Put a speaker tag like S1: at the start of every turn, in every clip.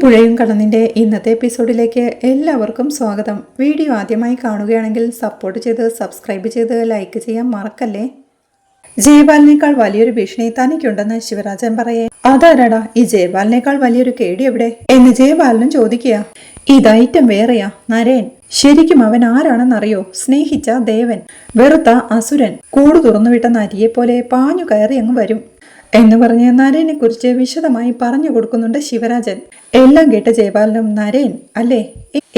S1: പുഴയും കടന്നിൻ്റെ ഇന്നത്തെ എപ്പിസോഡിലേക്ക് എല്ലാവർക്കും സ്വാഗതം. വീഡിയോ ആദ്യമായി കാണുകയാണെങ്കിൽ സപ്പോർട്ട് ചെയ്ത് സബ്സ്ക്രൈബ് ചെയ്ത് ലൈക്ക് ചെയ്യാൻ മറക്കല്ലേ. ജയപാലിനേക്കാൾ വലിയൊരു ഭീഷണി തനിക്കുണ്ടെന്ന് ശിവരാജൻ പറയേ. അതാരാടാ ഈ ജയപാലിനേക്കാൾ വലിയൊരു കേടി എവിടെ എന്ന് ജയപാലനും ചോദിക്കുക. ഇതൈറ്റം വേറെയാ നരേൻ. ശരിക്കും അവൻ ആരാണെന്നറിയോ? സ്നേഹിച്ച ദേവൻ, വെറുത്ത അസുരൻ, കൂട് തുറന്നുവിട്ട നരിയെപ്പോലെ പാഞ്ഞു കയറി അങ്ങ് വരും എന്ന് പറഞ്ഞ് നരേനെ കുറിച്ച് വിശദമായി പറഞ്ഞു കൊടുക്കുന്നുണ്ട് ശിവരാജൻ. എല്ലാം കേട്ട ജയപാലനും നരേൻ അല്ലേ,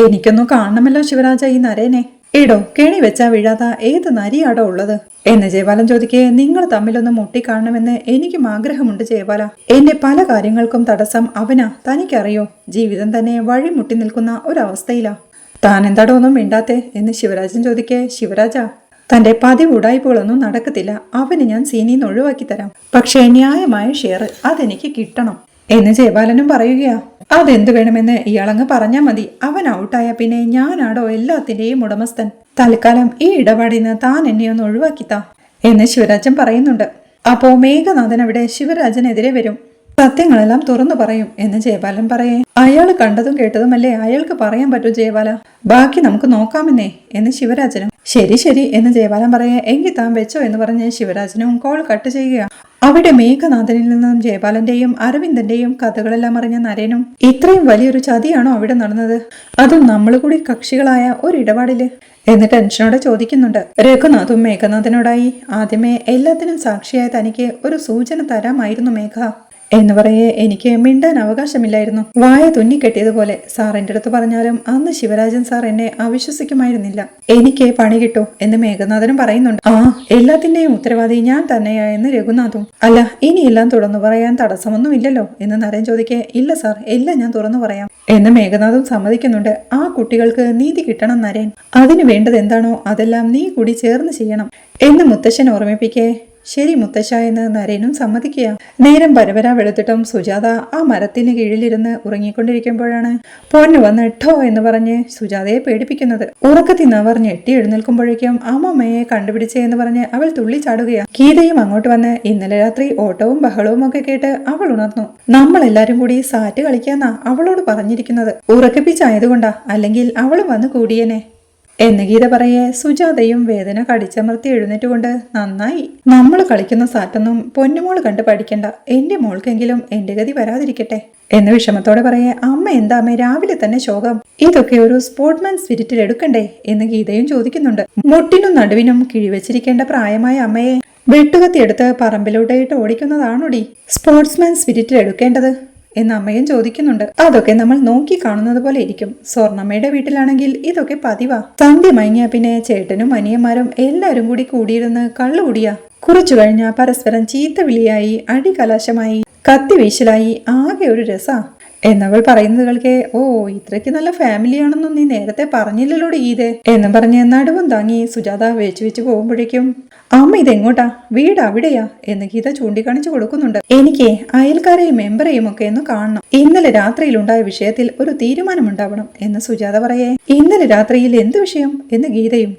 S1: എനിക്കൊന്നും കാണണമല്ലോ ശിവരാജ ഈ നരേനെ. എടോ കെണി വെച്ചാ വീഴാത്ത ഏത് നരിയാടോ ഉള്ളത് എന്ന് ജയപാലൻ ചോദിക്കേ. നിങ്ങൾ തമ്മിലൊന്ന് മുട്ടിക്കാണണമെന്ന് എനിക്കും ആഗ്രഹമുണ്ട് ജയപാല. എന്റെ പല കാര്യങ്ങൾക്കും തടസ്സം അവനാ, തനിക്കറിയോ? ജീവിതം തന്നെ വഴിമുട്ടി നിൽക്കുന്ന ഒരവസ്ഥയിലാ. താൻ എന്താടോ ഒന്നും മിണ്ടാത്തേ എന്ന് ശിവരാജൻ ചോദിക്കേ. ശിവരാജ, തന്റെ പതിവ് ഉടായ്പകളൊന്നും നടക്കത്തില്ല. അവന് ഞാൻ സീനിന്ന് ഒഴിവാക്കി തരാം, പക്ഷേ ന്യായമായ ഷെയർ അതെനിക്ക് കിട്ടണം എന്ന് ജയപാലനും പറയുകയാ. അതെന്തു വേണമെന്ന് ഇയാളങ്ങ് പറഞ്ഞാൽ മതി. അവൻ ഔട്ടായ പിന്നെ ഞാനാടോ എല്ലാത്തിന്റെയും ഉടമസ്ഥൻ. തൽക്കാലം ഈ ഇടപാടിൽ നിന്ന് താൻ എന്നെ ഒന്ന് ഒഴിവാക്കിത്താ എന്ന് ശിവരാജൻ പറയുന്നുണ്ട്. അപ്പോ മേഘനാഥൻ അവിടെ ശിവരാജനെതിരെ വരും, സത്യങ്ങളെല്ലാം തുറന്നു പറയും എന്ന് ജയപാലൻ പറയേ. അയാൾ കണ്ടതും കേട്ടതുമല്ലേ അയാൾക്ക് പറയാൻ പറ്റൂ ജയപാല, ബാക്കി നമുക്ക് നോക്കാമെന്നേ എന്ന് ശിവരാജനും. ശരി ശരി എന്ന് ജയപാലൻ പറയേ. എങ്കിൽ താൻ വെച്ചോ എന്ന് പറഞ്ഞ് ശിവരാജനും കോൾ കട്ട് ചെയ്യുക. അവിടെ മേഘനാഥനിൽ നിന്നും ജയപാലന്റെയും അരവിന്ദന്റെയും കഥകളെല്ലാം അറിഞ്ഞ നരേനും ഇത്രയും വലിയൊരു ചതിയാണോ അവിടെ നടന്നത്, അതും നമ്മൾ കൂടി കക്ഷികളായ ഒരിടപാടില് എന്ന് ടെൻഷനോടെ ചോദിക്കുന്നുണ്ട്. രഘുനാഥും മേഘനാഥനോടായി ആദ്യമേ എല്ലാത്തിനും സാക്ഷിയായ തനിക്ക് ഒരു സൂചന തരാമായിരുന്നു മേഘ എന്ന് പറയേ. എനിക്ക് മിണ്ടാൻ അവകാശമില്ലായിരുന്നു, വായ തുന്നിക്കെട്ടിയതുപോലെ. സാർ എന്റെ അടുത്ത് പറഞ്ഞാലും അന്ന് ശിവരാജൻ സാർ എന്നെ അവിശ്വസിക്കുമായിരുന്നില്ല. എനിക്ക് പണി കിട്ടൂ എന്ന് മേഘനാഥനും പറയുന്നുണ്ട്. ആ എല്ലാത്തിന്റെയും ഉത്തരവാദി ഞാൻ തന്നെയാ എന്ന് രഘുനാഥും. അല്ല ഇനിയെല്ലാം തുറന്നു പറയാൻ തടസ്സമൊന്നും ഇല്ലല്ലോ എന്ന് നരേൻ ചോദിക്കേ. ഇല്ല സാർ, എല്ലാം ഞാൻ തുറന്നു പറയാം എന്ന് മേഘനാഥും സമ്മതിക്കുന്നുണ്ട്. ആ കുട്ടികൾക്ക് നീതി കിട്ടണം നരേൻ, അതിന് വേണ്ടത് എന്താണോ അതെല്ലാം നീ കൂടി ചേർന്ന് ചെയ്യണം എന്ന് മുത്തശ്ശൻ ഓർമ്മിപ്പിക്കേ. ശരി മുത്തശ്ശ എന്ന് നരേനും സമ്മതിക്കുക. നേരം പരപര വെളുത്തിട്ടും സുജാത ആ മരത്തിന് കീഴിലിരുന്ന് ഉറങ്ങിക്കൊണ്ടിരിക്കുമ്പോഴാണ് പൊന്നു വന്ന് ഠോ എന്ന് പറഞ്ഞ് സുജാതയെ പേടിപ്പിക്കുന്നത്. ഉറക്കത്തിന്ന് അവർ ഞെട്ടി എഴുന്നേൽക്കുമ്പോഴേക്കും അമ്മമ്മയെ കണ്ടുപിടിച്ചേ എന്ന് പറഞ്ഞ് അവൾ തുള്ളി ചാടുകയാണ്. ഗീതയും അങ്ങോട്ട് വന്ന് ഇന്നലെ രാത്രി ഓട്ടവും ബഹളവും ഒക്കെ കേട്ട് അവൾ ഉണർന്നു. നമ്മളെല്ലാരും കൂടി സാറ്റ് കളിക്കാന്നാ അവളോട് പറഞ്ഞിരിക്കുന്നത്. ഉറക്കിപ്പിച്ചായതുകൊണ്ടാ, അല്ലെങ്കിൽ അവള് വന്ന് കൂടിയേനെ എന്ന് ഗീത പറയേ. സുജാതയും വേദന കടിച്ചമർത്തി എഴുന്നേറ്റുകൊണ്ട് നന്നായി, നമ്മൾ കളിക്കുന്ന സാറ്റൊന്നും പൊന്നുമോള് കണ്ട് പഠിക്കണ്ട, എന്റെ മോൾക്കെങ്കിലും എന്റെ ഗതി വരാതിരിക്കട്ടെ എന്ന് വിഷമത്തോടെ പറയേ. അമ്മ എന്താ അമ്മ രാവിലെ തന്നെ ശോകം, ഇതൊക്കെ ഒരു സ്പോർട്സ്മാൻ സ്പിരിറ്റിൽ എടുക്കണ്ടേ എന്ന് ഗീതയും ചോദിക്കുന്നുണ്ട്. മുട്ടിനും നടുവിനും കിഴിവെച്ചിരിക്കേണ്ട പ്രായമായ അമ്മയെ വെട്ടുകത്തി എടുത്ത് പറമ്പിലോട്ടായിട്ട് ഓടിക്കുന്നതാണോടി സ്പോർട്സ്മാൻ സ്പിരിറ്റിൽ എടുക്കേണ്ടത് എന്ന് അമ്മയും ചോദിക്കുന്നുണ്ട്. അതൊക്കെ നമ്മൾ നോക്കി കാണുന്നത് പോലെ ഇരിക്കും. സ്വർണ്ണമ്മയുടെ വീട്ടിലാണെങ്കിൽ ഇതൊക്കെ പതിവാ. സന്ധ്യ മയങ്ങിയ പിന്നെ ചേട്ടനും അനിയന്മാരും എല്ലാരും കൂടി കൂടിയിരുന്ന് കള്ളുകുടിയാ. കുറച്ചു കഴിഞ്ഞ പരസ്പരം ചീത്ത വിളിയായി, അടികലാശമായി, കത്തിവീശലായി, ആകെ ഒരു രസാ എന്നവൾ പറയുന്നത് കേൾക്കേ. ഓ ഇത്രയ്ക്ക് നല്ല ഫാമിലിയാണെന്നും നീ നേരത്തെ പറഞ്ഞില്ലല്ലോടി ഈതേ എന്നും പറഞ്ഞ് നടുവും താങ്ങി സുജാത വെച്ച് പോകുമ്പോഴേക്കും അമ്മ ഇതെങ്ങോട്ടാ, വീട് അവിടെയാ എന്ന് ഗീത ചൂണ്ടിക്കാണിച്ചു കൊടുക്കുന്നുണ്ട്. എനിക്ക് അയൽക്കാരെയും മെമ്പറേയും ഒക്കെ ഒന്ന് കാണണം. ഇന്നലെ രാത്രിയിലുണ്ടായ വിഷയത്തിൽ ഒരു തീരുമാനമുണ്ടാവണം എന്ന് സുജാത പറയേ. ഇന്നലെ രാത്രിയിൽ എന്ത് വിഷയം എന്ന് ഗീതയും.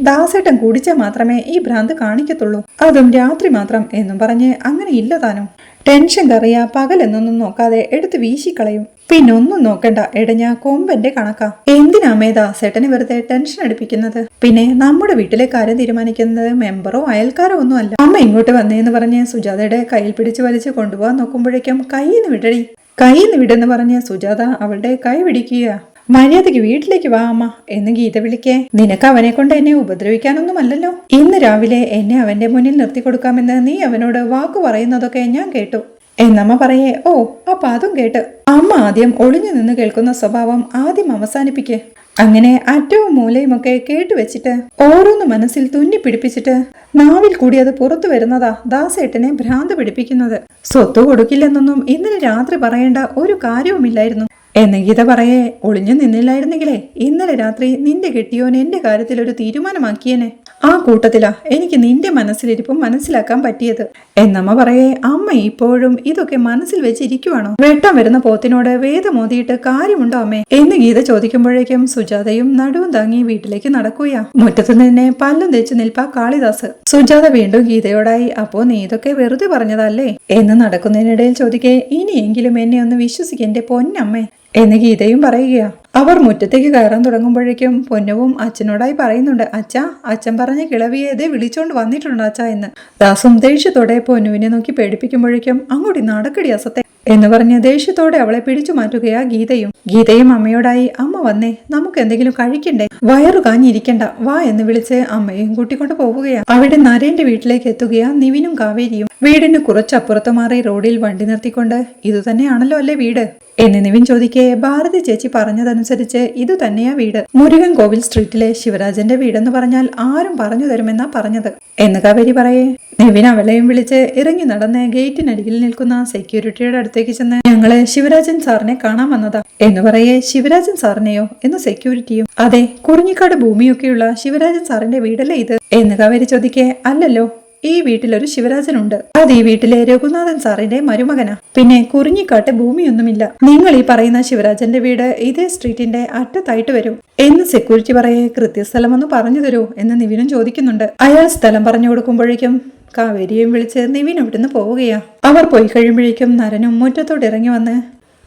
S1: ദാസേട്ടൻ കുടിച്ചാൽ മാത്രമേ ഈ ഭ്രാന്ത് കാണിക്കത്തുള്ളൂ, അതും രാത്രി മാത്രം എന്നും പറഞ്ഞ് അങ്ങനെ ഇല്ല താനും. ടെൻഷൻ കറിയ പകലെന്നൊന്നും നോക്കാതെ എടുത്ത് വീശിക്കളയും. പിന്നൊന്നും നോക്കണ്ട, എടഞ്ഞ കൊമ്പന്റെ കണക്കാ. എന്തിനാമേ ദാസേട്ടനെ വെറുതെ ടെൻഷൻ അടുപ്പിക്കുന്നത്? പിന്നെ നമ്മുടെ വീട്ടിലെ കാര്യം തീരുമാനിക്കുന്നത് മെമ്പറോ അയൽക്കാരോ ഒന്നും അല്ല. അമ്മ ഇങ്ങോട്ട് വന്നേന്ന് പറഞ്ഞ് സുജാതയുടെ കയ്യിൽ പിടിച്ച് വലിച്ച് കൊണ്ടുപോകാൻ നോക്കുമ്പോഴേക്കും കൈന്ന് വിടടി, കൈന്ന് വിടെന്ന് പറഞ്ഞ് സുജാത അവളുടെ കൈ പിടിക്കുക. മര്യാദയ്ക്ക് വീട്ടിലേക്ക് വാ അമ്മ എന്ന് ഗീത വിളിക്കേ. നിനക്ക് അവനെ കൊണ്ട് എന്നെ ഉപദ്രവിക്കാനൊന്നുമല്ലല്ലോ. ഇന്ന് രാവിലെ എന്നെ അവന്റെ മുന്നിൽ നിർത്തി കൊടുക്കാമെന്ന് നീ അവനോട് വാക്കു പറയുന്നതൊക്കെ ഞാൻ കേട്ടു എന്നമ്മ പറയേ. ഓ അപ്പൊ അതും കേട്ട്. അമ്മ ആദ്യം ഒളിഞ്ഞു നിന്ന് കേൾക്കുന്ന സ്വഭാവം ആദ്യം അവസാനിപ്പിക്കേ. അങ്ങനെ അറ്റവും മൂലയുമൊക്കെ കേട്ടുവെച്ചിട്ട് ഓരോന്ന് മനസ്സിൽ തുന്നി പിടിപ്പിച്ചിട്ട് നാവിൽ കൂടി അത് പുറത്തു വരുന്നതാ ദാസേട്ടനെ ഭ്രാന്ത് പിടിപ്പിക്കുന്നത്. സ്വത്ത് കൊടുക്കില്ലെന്നൊന്നും ഇന്നലെ രാത്രി പറയേണ്ട ഒരു കാര്യവുമില്ലായിരുന്നു എന്ന് ഗീത പറയേ. ഒളിഞ്ഞു നിന്നില്ലായിരുന്നെങ്കിലേ ഇന്നലെ രാത്രി നിന്റെ കെട്ടിയോൻ എന്റെ കാര്യത്തിൽ ഒരു തീരുമാനമാക്കിയേനെ. ആ കൂട്ടത്തിലാ എനിക്ക് നിന്റെ മനസ്സിലിരിപ്പും മനസ്സിലാക്കാൻ പറ്റിയത് എന്നമ്മ പറയേ, അമ്മ ഇപ്പോഴും ഇതൊക്കെ മനസ്സിൽ വെച്ചിരിക്കുവാണോ? വെട്ടം വരുന്ന പോത്തിനോട് വേദമോതിയിട്ട് കാര്യമുണ്ടോ അമ്മേ എന്ന് ഗീത ചോദിക്കുമ്പോഴേക്കും സുജാതയും നടുവും താങ്ങി വീട്ടിലേക്ക് നടക്കുകയാ. മുറ്റത്ത് നിന്നെ പല്ലും തേച്ച് നിൽപ്പാ കാളിദാസ്. സുജാത വീണ്ടും ഗീതയോടായി, അപ്പോ നീ ഇതൊക്കെ വെറുതെ പറഞ്ഞതല്ലേ എന്ന് നടക്കുന്നതിനിടയിൽ ചോദിക്കേ, ഇനിയെങ്കിലും എന്നെ ഒന്ന് വിശ്വസിക്കെന്റെ പൊന്നമ്മേ എന്ന് ഗീതയും പറയുകയാ. അവർ മുറ്റത്തേക്ക് കയറാൻ തുടങ്ങുമ്പോഴേക്കും പൊന്നവും അച്ഛനോടായി പറയുന്നുണ്ട്, അച്ഛാ, അച്ഛൻ പറഞ്ഞ കിളവിയെ വിളിച്ചോണ്ട് വന്നിട്ടുണ്ട് അച്ഛാ എന്ന്. ദാസും ദേഷ്യത്തോടെ പൊന്നുവിനെ നോക്കി പേടിപ്പിക്കുമ്പോഴേക്കും അങ്ങോട്ട് നടക്കടി അസത്തെ എന്ന് പറഞ്ഞ് ദേഷ്യത്തോടെ അവളെ പിടിച്ചു മാറ്റുകയാ ഗീതയും അമ്മയോടായി, അമ്മ വന്നേ, നമുക്ക് എന്തെങ്കിലും കഴിക്കണ്ടേ, വയറു കാഞ്ഞിരിക്കണ്ട, വാ എന്ന് വിളിച്ച് അമ്മയും കൂട്ടിക്കൊണ്ട് പോവുകയാ. അവിടെ നരേന്റെ വീട്ടിലേക്ക് എത്തുകയാ നിവിനും കാവേരിയും. വീടിന് കുറച്ചപ്പുറത്ത് മാറി റോഡിൽ വണ്ടി നിർത്തിക്കൊണ്ട്, ഇതു തന്നെയാണല്ലോ അല്ലേ വീട് എന്ന് നിവിൻ ചോദിക്കേ, ഭാരതി ചേച്ചി പറഞ്ഞതനുസരിച്ച് ഇതു തന്നെയാ വീട്. മുരുകൻ കോവിൽ സ്ട്രീറ്റിലെ ശിവരാജന്റെ വീടെന്ന് പറഞ്ഞാൽ ആരും പറഞ്ഞു തരുമെന്നാ പറഞ്ഞത് എന്ന് കാവേരി പറയേ. നിവിൻ അവളെയും വിളിച്ച് ഇറങ്ങി നടന്ന് ഗേറ്റിനരികിൽ നിൽക്കുന്ന സെക്യൂരിറ്റിയുടെ അടുത്തേക്ക് ചെന്ന്, ഞങ്ങള് ശിവരാജൻ സാറിനെ കാണാൻ വന്നതാ എന്ന് പറയേ. ശിവരാജൻ സാറിനെയോ എന്ന് സെക്യൂരിറ്റിയും. അതെ, കുറിഞ്ഞിക്കാട് ഭൂമിയൊക്കെയുള്ള ശിവരാജൻ സാറിന്റെ വീടല്ലേ ഇത് എന്ന് കാവേരി ചോദിക്കേ. അല്ലല്ലോ, ഈ വീട്ടിലൊരു ശിവരാജനുണ്ട്. അത് ഈ വീട്ടിലെ രഘുനാഥൻ സാറിന്റെ മരുമകനാ. പിന്നെ കുറിഞ്ഞിക്കാട്ട് ഭൂമിയൊന്നുമില്ല. നിങ്ങൾ ഈ പറയുന്ന ശിവരാജന്റെ വീട് ഇതേ സ്ട്രീറ്റിന്റെ അറ്റത്തായിട്ട് വരും എന്ന് സെക്യൂരിറ്റി പറയേ. കൃത്യസ്ഥലം ഒന്ന് പറഞ്ഞു തരൂ എന്ന് നിവിനും ചോദിക്കുന്നുണ്ട്. അയാൾ സ്ഥലം പറഞ്ഞു കൊടുക്കുമ്പോഴേക്കും കാവേരിയെയും വിളിച്ച് നിവിൻ ഇവിടുന്ന് പോവുകയാ. അവർ പോയി കഴിയുമ്പോഴേക്കും നരനും മുറ്റത്തോട് ഇറങ്ങി വന്ന്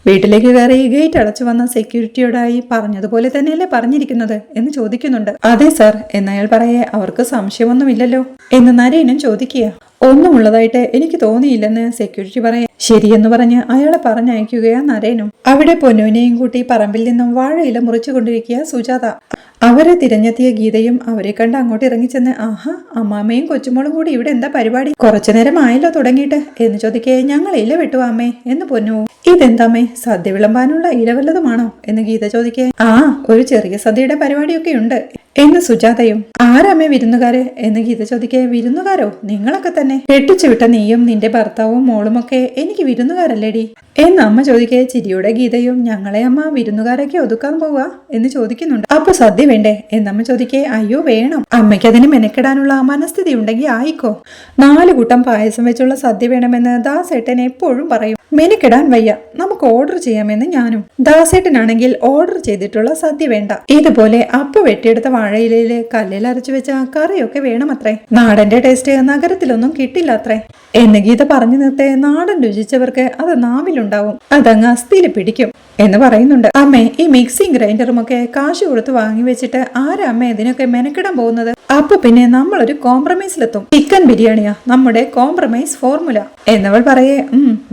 S1: വീട്ടിലേക്ക് കയറി ഗേറ്റ് അടച്ചു വന്ന സെക്യൂരിറ്റിയോടായി, പറഞ്ഞതുപോലെ തന്നെയല്ലേ പറഞ്ഞിരിക്കുന്നത് എന്ന് ചോദിക്കുന്നുണ്ട്. അതെ സാർ എന്നയാൾ പറയേ. അവർക്ക് സംശയമൊന്നുമില്ലല്ലോ എന്ന് നരേനും ചോദിക്കുക. ഒന്നുമുള്ളതായിട്ട് എനിക്ക് തോന്നിയില്ലെന്ന് സെക്യൂരിറ്റി പറയേ. ശരിയെന്ന് പറഞ്ഞ് അയാളെ പറഞ്ഞയക്കുകയാ നരേനും. അവിടെ പൊന്നുവിനെയും കൂട്ടി പറമ്പിൽ നിന്നും വാഴയില മുറിച്ചുകൊണ്ടിരിക്കുക സുജാത. അവരെ തിരഞ്ഞെത്തിയ ഗീതയും അവരെ കണ്ട് അങ്ങോട്ട് ഇറങ്ങിച്ചെന്ന്, ആഹാ, അമ്മാമ്മയും കൊച്ചുമോളും കൂടി ഇവിടെ എന്താ പരിപാടി? കുറച്ചു നേരം ആയല്ലോ തുടങ്ങിയിട്ട് എന്ന് ചോദിക്കേ. ഞങ്ങൾ ഇല വെട്ടുവാ അമ്മേ എന്ന് പൊന്നുവോ. ഇതെന്താമ്മേ, സദ്യ വിളമ്പാനുള്ള ഇല വല്ലതുമാണോ എന്ന് ഗീത ചോദിക്കേ. ആ, ഒരു ചെറിയ സദ്യയുടെ പരിപാടിയൊക്കെ ഉണ്ട് എന്ന് സുജാതയും. ആരാമ്മേ വിരുന്നുകാര് എന്ന് ഗീത ചോദിക്കേ. വിരുന്നുകാരോ, നിങ്ങളൊക്കെ തന്നെ. കെട്ടിച്ചു വിട്ട നീയും നിന്റെ ഭർത്താവും മോളുമൊക്കെ എനിക്ക് വിരുന്നുകാരല്ലേടി എന്ന് അമ്മ ചോദിക്കേ. ചിരിയോടെ ഗീതയും, ഞങ്ങളെ അമ്മ വിരുന്നുകാരൊക്കെ ഒതുക്കാൻ പോവുക എന്ന് ചോദിക്കുന്നുണ്ട്. അപ്പൊ സദ്യ വേണ്ടേ എന്നമ്മ ചോദിക്കേ. അയ്യോ വേണം, അമ്മയ്ക്ക് അതിന് മെനക്കെടാനുള്ള മനസ്ഥിതി ഉണ്ടെങ്കിൽ ആയിക്കോ. 4 കൂട്ടം പായസം വെച്ചുള്ള സദ്യ വേണമെന്ന് ദാസേട്ടൻ എപ്പോഴും പറയും. മെനക്കെടാൻ വയ്യ, നമുക്ക് ഓർഡർ ചെയ്യാമെന്ന് ഞാനും. ദാസേട്ടനാണെങ്കിൽ ഓർഡർ ചെയ്തിട്ടുള്ള സദ്യ വേണ്ട. ഇതുപോലെ അപ്പ വെട്ടിയെടുത്ത വാഴയിലയില് കല്ലിൽ അരച്ചു വെച്ച കറിയൊക്കെ വേണമത്രേ. നാടന്റെ ടേസ്റ്റ് നഗരത്തിലൊന്നും കിട്ടില്ലത്രേ എന്ന് ഗീത പറഞ്ഞു നിർത്തേ. നാടൻ രുചിച്ചവർക്ക് അത് നാവിലുണ്ടാവും, അതങ്ങ് അസ്ഥിയിൽ പിടിക്കും എന്ന് പറയുന്നുണ്ട്. അമ്മേ, ഈ മിക്സിംഗ് ഗ്രൈൻഡറും ഒക്കെ കാശ് കൊടുത്ത് വാങ്ങി വെച്ചിട്ട് ആരാ അമ്മ ഇതിനൊക്കെ മെനക്കിടാൻ പോകുന്നത്? അപ്പൊ പിന്നെ നമ്മളൊരു കോംപ്രമൈസിലെത്തും. ചിക്കൻ ബിരിയാണിയാ നമ്മുടെ കോംപ്രമൈസ് ഫോർമുല എന്നവൾ പറയേ.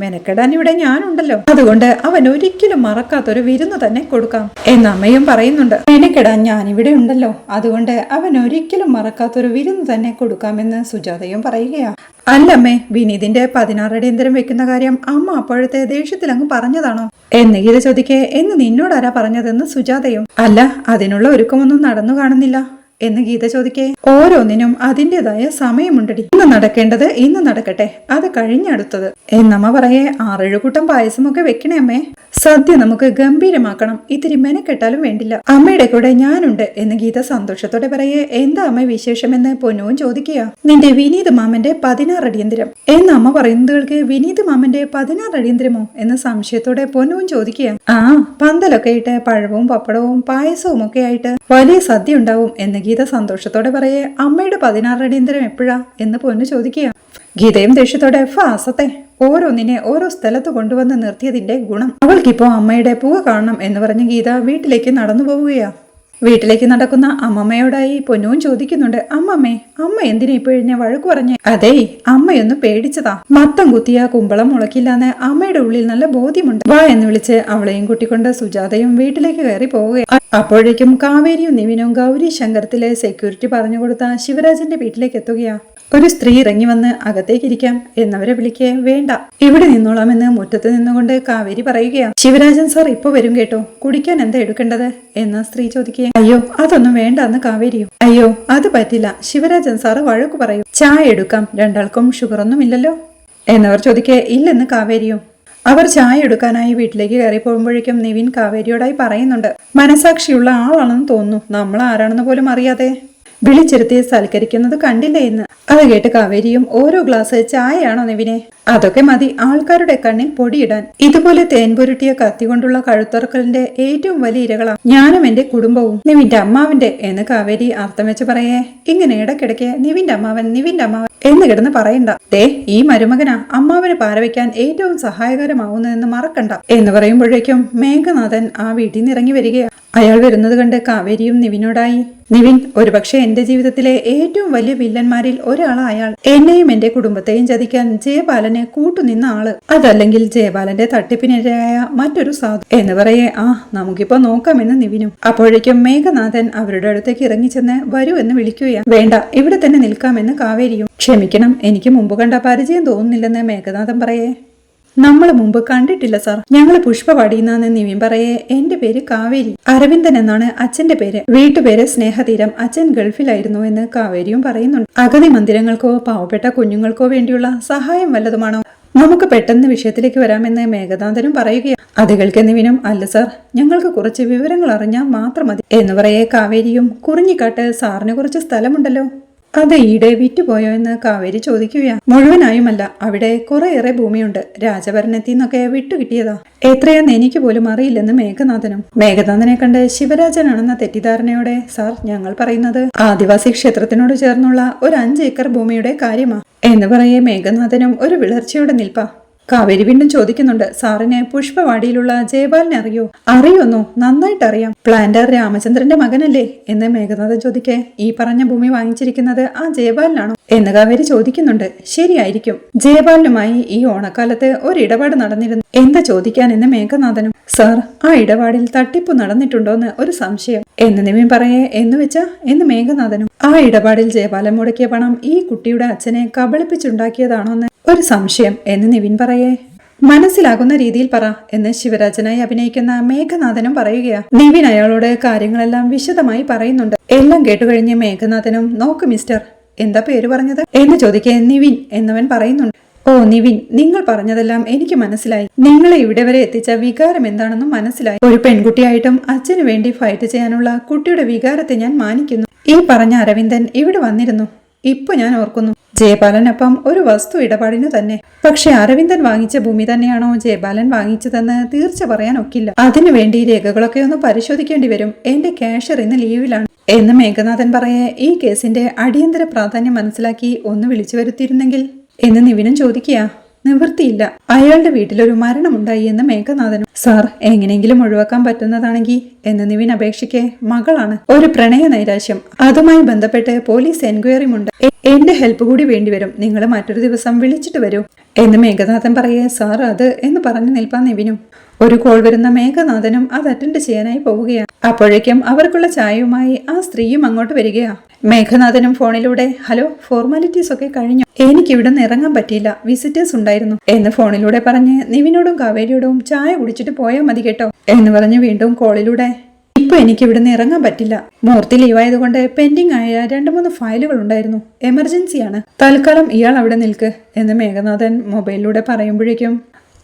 S1: മെനക്കെടാൻ ഇവിടെ ഞാനുണ്ടല്ലോ, അതുകൊണ്ട് അവൻ ഒരിക്കലും മറക്കാത്തൊരു വിരുന്ന് തന്നെ കൊടുക്കാം എന്ന് അമ്മയും പറയുന്നുണ്ട്. മെനക്കെടാൻ ഞാനിവിടെ ഉണ്ടല്ലോ, അതുകൊണ്ട് അവൻ ഒരിക്കലും മറക്കാത്തൊരു വിരുന്ന് തന്നെ കൊടുക്കാമെന്ന് സുജാതയും പറയുകയാ. അല്ലമ്മേ, വിനീതിന്റെ 16 അടിയന്തരം വെക്കുന്ന കാര്യം അമ്മ അപ്പോഴത്തെ ദേഷ്യത്തിൽ അങ്ങ് പറഞ്ഞതാണോ എന്ന് ഗീത ചോദിക്കേ. എന്ന് നിന്നോടാരാ പറഞ്ഞതെന്ന് സുജാതയും. അല്ല, അതിനുള്ള ഒരുക്കമൊന്നും നടന്നു കാണുന്നില്ല എന്ന് ഗീത ചോദിക്കേ. ഓരോന്നിനും അതിൻ്റെതായ സമയമുണ്ടടി. ഇന്ന് നടക്കേണ്ടത് ഇന്ന് നടക്കട്ടെ, അത് കഴിഞ്ഞടുത്തത് എന്നമ്മ പറയേ. 6-7 കൂട്ടം പായസമൊക്കെ വെക്കണേ അമ്മേ. സദ്യ നമുക്ക് ഗംഭീരമാക്കണം, ഇത്തിരി മെനക്കെട്ടാലും വേണ്ടില്ല. അമ്മയുടെ കൂടെ ഞാനുണ്ട് എന്ന് ഗീത സന്തോഷത്തോടെ പറയേ. എന്താ അമ്മ വിശേഷമെന്ന് പൊന്നുവും ചോദിക്കുക. നിന്റെ വിനീത് മാമന്റെ 16 അടിയന്തരം എന്ന് അമ്മ പറയുന്നതുകൾക്ക് വിനീത് മാമന്റെ 16 അടിയന്തരമോ എന്ന് സംശയത്തോടെ പൊന്നുവും ചോദിക്കുക. ആ, പന്തലൊക്കെ ഇട്ട് പഴവും പപ്പടവും പായസവും ഒക്കെ ആയിട്ട് വലിയ സദ്യ ഉണ്ടാവും എന്ന് ഗീത സന്തോഷത്തോടെ പറയേ. അമ്മയുടെ 16 അടിയന്തരം എപ്പോഴാ എന്ന് പൊന്നു ചോദിക്കുക. ഗീതയും ദേഷ്യത്തോടെ, ഫാസത്തെ, ഓരോന്നിനെ ഓരോ സ്ഥലത്ത് കൊണ്ടുവന്ന് നിർത്തിയതിന്റെ ഗുണം. അവൾക്കിപ്പോ അമ്മയുടെ പൂവ കാണണം എന്ന് പറഞ്ഞ് ഗീത വീട്ടിലേക്ക് നടന്നു പോവുകയാ. വീട്ടിലേക്ക് നടക്കുന്ന അമ്മമ്മയോടായി പൊന്നുവും ചോദിക്കുന്നുണ്ട്. അമ്മമ്മേ, അമ്മ എന്തിനാ ഇപ്പോഴെന്നെ വഴക്കു പറഞ്ഞേ? അതേ, അമ്മയൊന്ന് പേടിച്ചതാ. മത്തം കുത്തിയ കുമ്പളം മുളക്കില്ലാന്ന് അമ്മയുടെ ഉള്ളിൽ നല്ല ബോധ്യമുണ്ട്. വാ എന്ന് വിളിച്ച് അവളെയും കൂട്ടിക്കൊണ്ട് സുജാതയും വീട്ടിലേക്ക് കയറി പോവുകയാണ്. അപ്പോഴേക്കും കാവേരിയും നിവിനും ഗൗരി ശങ്കരത്തിലെ സെക്യൂരിറ്റി പറഞ്ഞു കൊടുത്ത ശിവരാജന്റെ വീട്ടിലേക്ക് എത്തുകയാ. ഒരു സ്ത്രീ ഇറങ്ങി വന്ന് അകത്തേക്കിരിക്കാം എന്നവരെ വിളിക്കേ. വേണ്ട, ഇവിടെ നിന്നോളാമെന്ന് മുറ്റത്ത് നിന്നുകൊണ്ട് കാവേരി പറയുകയാ. ശിവരാജൻ സാർ ഇപ്പൊ വരും കേട്ടോ, കുടിക്കാൻ എന്താ എടുക്കേണ്ടത് എന്ന സ്ത്രീ ചോദിക്കുക. അയ്യോ, അതൊന്നും വേണ്ട എന്ന് കാവേരിയും. അയ്യോ, അത് പറ്റില്ല, ശിവരാജൻ സാറ് വഴക്കു പറയും. ചായ എടുക്കാം, രണ്ടാൾക്കും ഷുഗറൊന്നും ഇല്ലല്ലോ എന്നവർ ചോദിക്കേ. ഇല്ലെന്ന് കാവേരിയും. അവർ ചായ എടുക്കാനായി വീട്ടിലേക്ക് കയറി പോകുമ്പോഴേക്കും നിവിൻ കാവേരിയോടായി പറയുന്നുണ്ട്. മനസാക്ഷിയുള്ള ആളാണെന്ന് തോന്നുന്നു, നമ്മൾ ആരാണെന്ന് പോലും അറിയാതെ വിളിച്ചിരുത്തി സൽക്കരിക്കുന്നത് കണ്ടില്ലേ എന്ന്. അത് കേട്ട് കാവേരിയും ഓരോ ഗ്ലാസ് ചായയാണോ നിവിനെ? അതൊക്കെ മതി ആൾക്കാരുടെ കണ്ണിൽ പൊടിയിടാൻ. ഇതുപോലെ തേൻ പുരുട്ടിയ കത്തി കൊണ്ടുള്ള കഴുത്തുറക്കലിന്റെ ഏറ്റവും വലിയ ഇരകളാ ഞാനും എന്റെ കുടുംബവും. നിവിന്റെ അമ്മാവന്റെ എന്ന് കാവേരി അർത്ഥം വെച്ച് പറയേ. ഇങ്ങനെ ഇടയ്ക്കിടയ്ക്ക് നിവിന്റെ അമ്മാവൻ എന്ന് കിടന്ന് പറയണ്ട. ദേ ഈ മരുമകനാ അമ്മാവന് പാരവയ്ക്കാൻ ഏറ്റവും സഹായകരമാവുന്നതെന്ന് മറക്കണ്ട എന്ന് പറയുമ്പോഴേക്കും മേഘനാഥൻ ആ വീട്ടിൽ നിന്ന് ഇറങ്ങി വരികയാണ്. അയാൾ വരുന്നത് കണ്ട് കാവേരിയും നിവിനോടായി. നിവിൻ, ഒരുപക്ഷെ എന്റെ ജീവിതത്തിലെ ഏറ്റവും വലിയ വില്ലന്മാരിൽ ഒരാളാ അയാൾ. എന്നെയും എന്റെ കുടുംബത്തെയും ചതിക്കാൻ ജയപാലനെ കൂട്ടുനിന്ന ആള്. അതല്ലെങ്കിൽ ജയപാലന്റെ തട്ടിപ്പിനിരയായ മറ്റൊരു സാധു എന്ന് പറയേ. നമുക്കിപ്പോ നോക്കാമെന്ന് നിവിനും. അപ്പോഴേക്കും മേഘനാഥൻ അവരുടെ അടുത്തേക്ക് ഇറങ്ങിച്ചെന്ന് വരൂ എന്ന് വിളിക്കുകയാണ്. വേണ്ട, ഇവിടെ തന്നെ നിൽക്കാമെന്ന് കാവേരിയും. ക്ഷമിക്കണം, എനിക്ക് മുമ്പ് കണ്ട പരിചയം തോന്നുന്നില്ലെന്ന് മേഘനാഥൻ പറയേ. നമ്മൾ മുമ്പ് കണ്ടിട്ടില്ല സാർ, ഞങ്ങള് പുഷ്പവാടിയെന്നാന്ന് നിവിൻ പറയേ. എന്റെ പേര് കാവേരി, അരവിന്ദൻ എന്നാണ് അച്ഛന്റെ പേര്, വീട്ടുപേര് സ്നേഹതീരം, അച്ഛൻ ഗൾഫിലായിരുന്നു എന്ന് കാവേരിയും പറയുന്നുണ്ട്. അഗതി മന്ദിരങ്ങൾക്കോ പാവപ്പെട്ട കുഞ്ഞുങ്ങൾക്കോ വേണ്ടിയുള്ള സഹായം വല്ലതുമാണോ? നമുക്ക് പെട്ടെന്ന് വിഷയത്തിലേക്ക് വരാമെന്ന് മേഘനാഥനും പറയുകയാണ്. അത് കേൾക്കുന്നിവിനും അല്ല സാർ, ഞങ്ങൾക്ക് കുറച്ച് വിവരങ്ങൾ അറിഞ്ഞാൽ മാത്രം മതി എന്ന് പറയേ. കാവേരിയും കുറിഞ്ഞിക്കാട്ട് സാറിന് കുറച്ച് സ്ഥലമുണ്ടല്ലോ, അത് ഈടെ വിറ്റുപോയോ എന്ന് കാവേരി ചോദിക്കുകയാണ്. മുഴുവനായുമല്ല, അവിടെ കുറേയേറെ ഭൂമിയുണ്ട്, രാജഭരണത്തിൽ നിന്നൊക്കെ വിട്ടുകിട്ടിയതാ. എത്രയെന്ന് എനിക്ക് പോലും അറിയില്ലെന്ന് മേഘനാഥനും. മേഘനാഥനെ കണ്ട് ശിവരാജനാണെന്ന തെറ്റിദ്ധാരണയോടെ സാർ, ഞങ്ങൾ പറയുന്നത് ആദിവാസി ക്ഷേത്രത്തിനോട് ചേർന്നുള്ള ഒരു 5 ഏക്കർ ഭൂമിയുടെ കാര്യമാ എന്ന് പറയേ. മേഘനാഥനും ഒരു വിളർച്ചയോടെ നിൽപ്പാ. കാവേരി വീണ്ടും ചോദിക്കുന്നുണ്ട്, സാറിനെ പുഷ്പവാടിയിലുള്ള ജയപാലിനെ അറിയോ? അറിയോന്നോ? നന്നായിട്ട് അറിയാം, പ്ലാന്റർ രാമചന്ദ്രന്റെ മകനല്ലേ എന്ന് മേഘനാഥൻ ചോദിക്കേ. ഈ പറഞ്ഞ ഭൂമി വാങ്ങിച്ചിരിക്കുന്നത് ആ ജയപാലിനാണോ എന്ന് കാവേരി ചോദിക്കുന്നുണ്ട്. ശരിയായിരിക്കും, ജയപാലിനുമായി ഈ ഓണക്കാലത്ത് ഒരിടപാട് നടന്നിരുന്നു. എന്താ ചോദിക്കാനെന്ന് മേഘനാഥനും. സാർ, ആ ഇടപാടിൽ തട്ടിപ്പ് നടന്നിട്ടുണ്ടോന്ന് ഒരു സംശയം എന്ന് നിവിൻ പറയേ. എന്ന് വെച്ചാ എന്ന് മേഘനാഥനും. ആ ഇടപാടിൽ ജയപാലൻ മുടക്കിയ പണം ഈ കുട്ടിയുടെ അച്ഛനെ കബളിപ്പിച്ചുണ്ടാക്കിയതാണോന്ന് ഒരു സംശയം എന്ന് നിവിൻ പറയേ. മനസ്സിലാകുന്ന രീതിയിൽ പറ എന്ന് ശിവരാജനായി അഭിനയിക്കുന്ന മേഘനാഥനും പറയുകയാ. നിവിൻ അയാളോട് കാര്യങ്ങളെല്ലാം വിശദമായി പറയുന്നുണ്ട്. എല്ലാം കേട്ടുകഴിഞ്ഞ് മേഘനാഥനും, നോക്ക് മിസ്റ്റർ, എന്താ പേര് പറഞ്ഞത് എന്ന് ചോദിക്കേ. നിവിൻ എന്നവൻ പറയുന്നുണ്ട്. ഓ നിവിൻ, നിങ്ങൾ പറഞ്ഞതെല്ലാം എനിക്ക് മനസ്സിലായി. നിങ്ങളെ ഇവിടെ വരെ എത്തിച്ച വികാരം എന്താണെന്നും മനസ്സിലായി. ഒരു പെൺകുട്ടിയായിട്ടും അച്ഛനു വേണ്ടി ഫൈറ്റ് ചെയ്യാനുള്ള കുട്ടിയുടെ വികാരത്തെ ഞാൻ മാനിക്കുന്നു. ഈ പറഞ്ഞ അരവിന്ദൻ ഇവിടെ വന്നിരുന്നു, ഇപ്പൊ ഞാൻ ഓർക്കുന്നു. ജയപാലനൊപ്പം ഒരു വസ്തു ഇടപാടിനു തന്നെ. പക്ഷെ അരവിന്ദൻ വാങ്ങിച്ച ഭൂമി തന്നെയാണോ ജയപാലൻ വാങ്ങിച്ചതെന്ന് തീർച്ച പറയാൻ ഒക്കില്ല. അതിനുവേണ്ടി രേഖകളൊക്കെ ഒന്ന് പരിശോധിക്കേണ്ടി വരും. എന്റെ ക്യാഷർ ഇന്ന് ലീവിലാണ് എന്ന് മേഘനാഥൻ പറയേ. ഈ കേസിന്റെ അടിയന്തര പ്രാധാന്യം മനസ്സിലാക്കി ഒന്ന് വിളിച്ചു വരുത്തിയിരുന്നെങ്കിൽ എന്ന് നിവിനും ചോദിക്കുക. നിവൃത്തിയില്ല, അയാളുടെ വീട്ടിലൊരു മരണമുണ്ടായി എന്ന് മേഘനാഥനും. സാർ, എങ്ങനെയെങ്കിലും ഒഴിവാക്കാൻ പറ്റുന്നതാണെങ്കിൽ എന്ന് നിവിൻ അപേക്ഷിക്കെ. മകളാണ്, ഒരു പ്രണയ നൈരാശ്യം, അതുമായി ബന്ധപ്പെട്ട് പോലീസ് എൻക്വയറിയുമുണ്ട്. എന്റെ ഹെൽപ്പ് കൂടി വേണ്ടിവരും, നിങ്ങൾ മറ്റൊരു ദിവസം വിളിച്ചിട്ട് വരൂ എന്ന് മേഘനാഥൻ പറയേ. സാർ, അത് എന്ന് പറഞ്ഞു നിൽപ്പാൻ നിവിനും. ഒരു കോൾ വരുന്ന മേഘനാഥനും അത് അറ്റൻഡ് ചെയ്യാനായി പോവുകയാണ്. അപ്പോഴേക്കും അവർക്കുള്ള ചായയുമായി ആ സ്ത്രീയും അങ്ങോട്ട് വരികയാ. മേഘനാഥനും ഫോണിലൂടെ, ഹലോ, ഫോർമാലിറ്റീസ് ഒക്കെ കഴിഞ്ഞു, എനിക്ക് ഇവിടെ നിന്ന് ഇറങ്ങാൻ പറ്റിയില്ല, വിസിറ്റേഴ്സ് ഉണ്ടായിരുന്നു എന്ന് ഫോണിലൂടെ പറഞ്ഞ് നിവിനോടും കാവേരിയോടും ചായ കുടിച്ചിട്ട് പോയാൽ മതി കേട്ടോ എന്ന് പറഞ്ഞ് വീണ്ടും കോളിലൂടെ, ഇപ്പൊ എനിക്ക് ഇവിടുന്ന് ഇറങ്ങാൻ പറ്റില്ല, മൂർത്തി ലീവായതുകൊണ്ട് പെൻഡിങ് ആയ 2-3 ഫയലുകൾ ഉണ്ടായിരുന്നു, എമർജൻസിയാണ്, തൽക്കാലം ഇയാൾ അവിടെ നിൽക്ക് എന്ന് മേഘനാഥൻ മൊബൈലിലൂടെ പറയുമ്പോഴേക്കും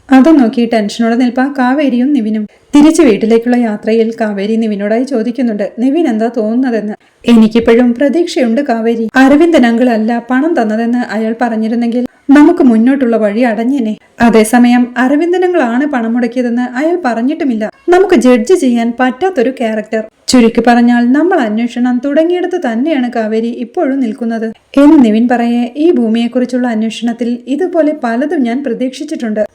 S1: അതും നോക്കി ടെൻഷനോടെ നിൽപ്പാ കാവേരിയും നിവിനും. തിരിച്ചു വീട്ടിലേക്കുള്ള യാത്രയിൽ കാവേരി നിവിനോടായി ചോദിക്കുന്നുണ്ട്, നിവിൻ എന്താ തോന്നുന്നതെന്ന്. എനിക്കിപ്പോഴും പ്രതീക്ഷയുണ്ട് കാവേരി, അരവിന്ദൻ അങ്കിൾ അല്ല പണം തന്നതെന്ന് അയാൾ പറഞ്ഞിരുന്നെങ്കിൽ നമുക്ക് മുന്നോട്ടുള്ള വഴി അടഞ്ഞേനെ. അതേസമയം അരവിന്ദനങ്ങളാണ് പണം മുടക്കിയതെന്ന് അയാൾ പറഞ്ഞിട്ടുമില്ല. നമുക്ക് ജഡ്ജ് ചെയ്യാൻ പറ്റാത്തൊരു ക്യാരക്ടർ. ചുരുക്കി പറഞ്ഞാൽ നമ്മൾ അന്വേഷണം തുടങ്ങിയെടുത്ത് തന്നെയാണ് കാവേരി ഇപ്പോഴും നിൽക്കുന്നത് എന്ന് നിവിൻ പറയേ. ഈ ഭൂമിയെക്കുറിച്ചുള്ള അന്വേഷണത്തിൽ ഇതുപോലെ പലതും ഞാൻ പ്രതീക്ഷിച്ചിട്ടുണ്ട്.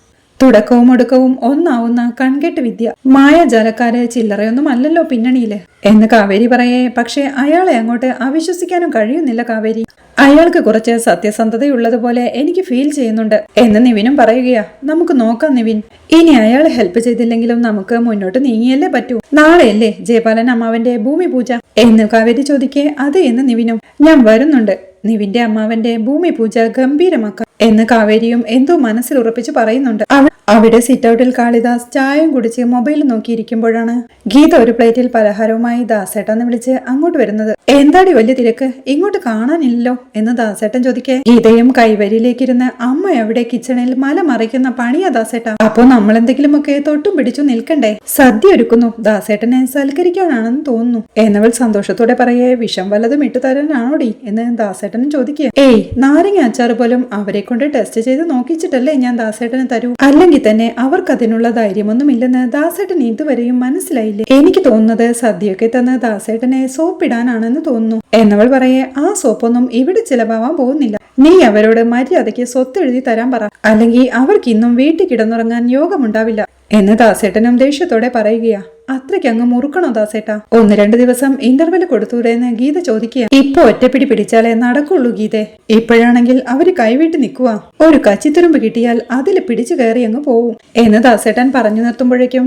S1: തുടക്കവും ഒടുക്കവും ഒന്നാവുന്ന കൺകെട്ട് വിദ്യ, മായാജാലക്കാര് ചില്ലറയൊന്നും അല്ലല്ലോ പിന്നണിയില് എന്ന് കാവേരി പറയേ. പക്ഷെ അയാളെ അങ്ങോട്ട് അവിശ്വസിക്കാനും കഴിയുന്നില്ല കാവേരി. അയാൾക്ക് കുറച്ച് സത്യസന്ധതയുള്ളതുപോലെ എനിക്ക് ഫീൽ ചെയ്യുന്നുണ്ട് എന്ന് നിവിനും പറയുകയാ. നമുക്ക് നോക്കാം നിവിൻ, ഇനി അയാൾ ഹെൽപ്പ് ചെയ്തില്ലെങ്കിലും നമുക്ക് മുന്നോട്ട് നീങ്ങിയല്ലേ പറ്റൂ. നാളെയല്ലേ ജയപാലൻ അമ്മാവന്റെ ഭൂമി പൂജ എന്ന് കാവേരി ചോദിക്കേ. അതെ എന്ന് നിവിനും. ഞാൻ വരുന്നുണ്ട്, നിവിന്റെ അമ്മാവന്റെ ഭൂമി പൂജ ഗംഭീരമാക്കാം എന്ന് കാവേരിയും എന്തോ മനസ്സിൽ ഉറപ്പിച്ച് പറയുന്നുണ്ട്. അവിടെ സിറ്റൗട്ടിൽ കാളിദാസ് ചായയും കുടിച്ച് മൊബൈൽ നോക്കിയിരിക്കുമ്പോഴാണ് ഗീത ഒരു പ്ലേറ്റിൽ പലഹാരവുമായി ദാസേട്ടനെ വിളിച്ച് അങ്ങോട്ട് വരുന്നത്. എന്താടി വലിയ തിരക്ക്, ഇങ്ങോട്ട് കാണാനില്ലല്ലോ എന്ന് ദാസേട്ടൻ ചോദിക്കേ ഗീതയും കൈവരിയിലേക്കിരുന്ന് അമ്മ എവിടെ കിച്ചണിൽ മല മറിക്കുന്ന പണിയാ ദാസേട്ട. അപ്പൊ നമ്മൾ എന്തെങ്കിലുമൊക്കെ തൊട്ടും പിടിച്ചു നിൽക്കണ്ടേ? സദ്യ ഒരുക്കുന്നു, ദാസേട്ടനെ സൽക്കരിക്കാനാണെന്ന് തോന്നുന്നു എന്നവൾ സന്തോഷത്തോടെ പറയേ വിഷം വല്ലതും ഇട്ടു തരാനാണോടി എന്ന് ദാസേട്ടനും ചോദിക്കുക. ഏയ്, നാരങ്ങ അച്ചാറ് പോലും അവരെ കൊണ്ട് ടെസ്റ്റ് ചെയ്ത് നോക്കിച്ചിട്ടല്ലേ ഞാൻ ദാസേട്ടന് തരൂ. അല്ലെങ്കിൽ തന്നെ അവർക്ക് അതിനുള്ള ധൈര്യമൊന്നുമില്ലെന്ന് ദാസേട്ടൻ ഇതുവരെയും മനസ്സിലായില്ലേ? എനിക്ക് തോന്നുന്നത് സദ്യയൊക്കെ തന്ന് ദാസേട്ടനെ സോപ്പിടാനാണെന്ന് തോന്നുന്നു എന്നവൾ പറയേ ആ സോപ്പൊന്നും ഇവിടെ ചിലവാൻ പോകുന്നില്ല. നീ അവരോട് മര്യാദയ്ക്ക് സ്വത്ത് എഴുതി തരാൻ പറ, അല്ലെങ്കിൽ അവർക്ക് ഇന്നും വീട്ടിൽ കിടന്നുറങ്ങാൻ യോഗമുണ്ടാവില്ല എന്ന് ദാസേട്ടനും ദേഷ്യത്തോടെ പറയുകയാ. അത്രയ്ക്കങ്ങ് മുറുക്കണോ ദാസേട്ടാ? 1-2 ദിവസം ഇന്റർവെൽ കൊടുത്തൂടെന്ന് ഗീത ചോദിക്കുക. ഇപ്പൊ ഒറ്റപ്പിടി പിടിച്ചാലേ നടക്കുള്ളൂ ഗീതേ. ഇപ്പോഴാണെങ്കിൽ അവര് കൈവിട്ട് നിൽക്കുക. ഒരു കച്ചിത്തുരുമ്പ് കിട്ടിയാൽ അതിൽ പിടിച്ചു കയറി അങ്ങ് പോവും എന്ന് ദാസേട്ടൻ പറഞ്ഞു നിർത്തുമ്പോഴേക്കും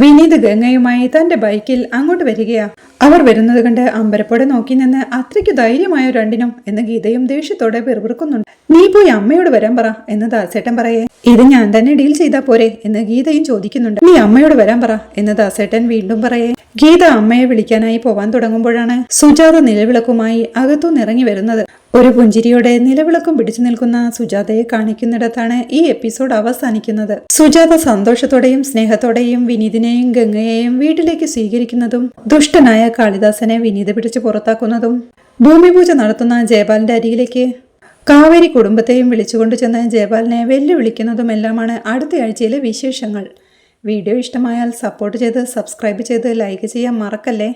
S1: വിനീത് ഗംഗയുമായി തന്റെ ബൈക്കിൽ അങ്ങോട്ട് വരികയാ. അവർ വരുന്നത് കണ്ട് അമ്പരപ്പോടെ നോക്കി നിന്ന് അത്രയ്ക്ക് ധൈര്യമായോ രണ്ടിനും എന്ന് ഗീതയും ദേഷ്യത്തോടെ പിറുപിറുക്കുന്നുണ്ട്. നീ പോയി അമ്മയോട് വരാൻ പറ എന്ന് ദാസേട്ടൻ പറയേ. ഇത് ഞാൻ തന്നെ ഡീൽ ചെയ്താ പോരെ എന്ന് ഗീതയും ചോദിക്കുന്നുണ്ട്. നീ അമ്മയോട് വരാൻ പറ എന്ന് ദാസേട്ടൻ വീണ്ടും പറയേ. ഗീത അമ്മയെ വിളിക്കാനായി പോവാൻ തുടങ്ങുമ്പോഴാണ് സുജാത നിലവിളക്കുമായി അകത്തുനിന്നിറങ്ങി വരുന്നത്. ഒരു പുഞ്ചിരിയോടെ നിലവിളക്കും പിടിച്ചു നിൽക്കുന്ന സുജാതയെ കാണിക്കുന്നിടത്താണ് ഈ എപ്പിസോഡ് അവസാനിക്കുന്നത്. സുജാത സന്തോഷത്തോടെയും സ്നേഹത്തോടെയും വിനീതിനെയും ഗംഗയെയും വീട്ടിലേക്ക് സ്വീകരിക്കുന്നതും ദുഷ്ടനായ കാളിദാസനെ വിനീത് പിടിച്ചു പുറത്താക്കുന്നതും ഭൂമിപൂജ നടത്തുന്ന ജയപാലിന്റെ അരികിലേക്ക് കാവേരി കുടുംബത്തെയും വിളിച്ചുകൊണ്ടു ചെന്ന് ജയപാലിനെ വെല്ലുവിളിക്കുന്നതുമെല്ലാമാണ് അടുത്ത ആഴ്ചയിലെ വിശേഷങ്ങൾ. വീഡിയോ ഇഷ്ടമായാൽ സപ്പോർട്ട് ചെയ്ത് സബ്സ്ക്രൈബ് ചെയ്ത് ലൈക്ക് ചെയ്യാൻ മറക്കല്ലേ.